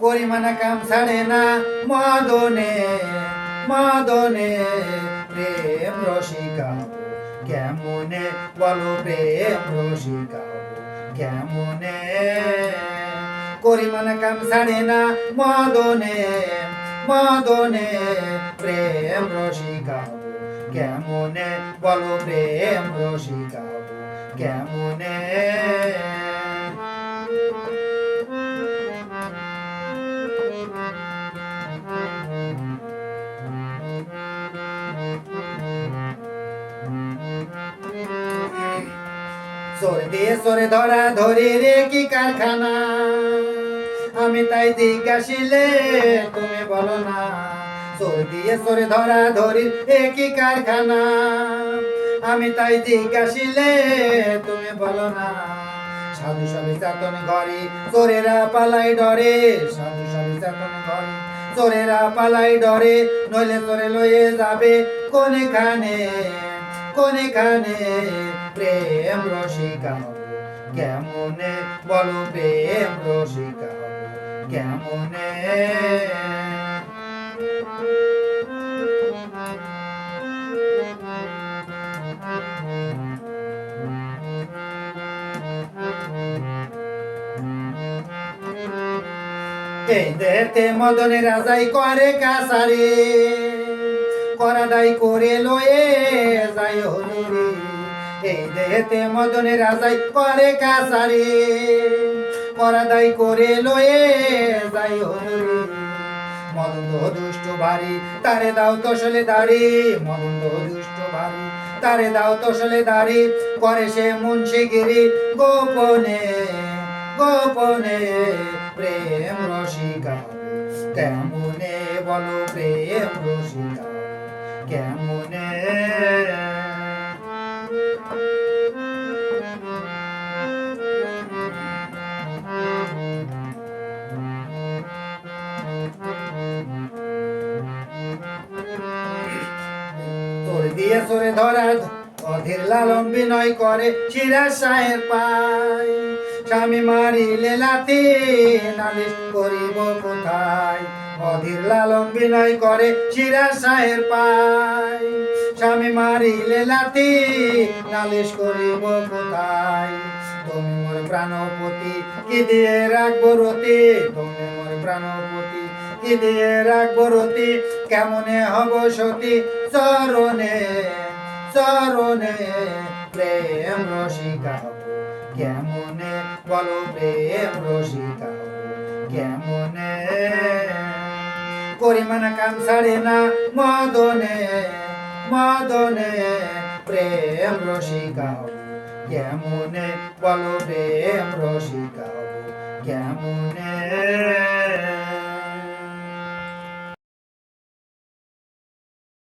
করিমানা কাম ছাড়ে না মদনে মদনে প্রেম রসিকা কেমনে বলো প্রেম রসিকা কেমনে করিমানা কাম ছাড়ে না মদনে মদনে প্রেম রসিকা কেমনে বলো প্রেম রসিকা কেমনে চোরে দিয়ে চোরে ধরা ধরি রে কি কারখানা আমি তাই জিজ্ঞাসিলে তুমি বলো না চোরে দিয়ে চোরে ধরা ধরি রে কি কারখানা আমি তাই জিজ্ঞাসিলে তুমি বলো না সাধু সাধু চাতন ঘরে চোরেরা পালাই ডরে সাধু সাধু চাতন ঘরে চোরেরা পালাই ডরে নইলে চোরে লয়ে যাবে কোনখানে কোনখানে প্রেম রসিকা কেমনে বলো প্রেম রসিকা কেমনে এই দেতে মদনে রাজাই করে কাসারে করাদাই করে লয়ে যাই হজুরি এই দেতে মদনে রাজাই করে কাসারে করাদাই করে লয়ে যাই হজুরি মদন দুষ্ট ভারী তারে দাও তসলে দাড়ি মদন দুষ্ট ভারী তারে দাও তসলে দাড়ি করে সে মুন্সিগিরি গোপনে গোপনে প্রেম রসিকা কেমনে বলো প্রেম রসিকা কেমনে তোর দিয়ে সরে ধরা অধীর লালন বিনয় করে শিরা সাহের পায় স্বামী মারিলে লাথি নালিশ করিব কোথায় অধীর লালন বিনয় করে শিরা সাহের পায় স্বামী মারিলে লাথি নালিশ করিব কোথায় তুমি মোর প্রাণপতি কি দিয়ে রাখবো রতি তুমি মোর প্রাণপতি কি দিয়ে রাখবো রতি কেমনে হব সতী চরণে চরণে প্রেম রসিকা কেমনে বলো প্রেম রসিকা কেমনে করিমানা কাম ছাড়ে না মদনে মদনে প্রেম রসিকা কেমনে বলো প্রেম রসিকা কেমনে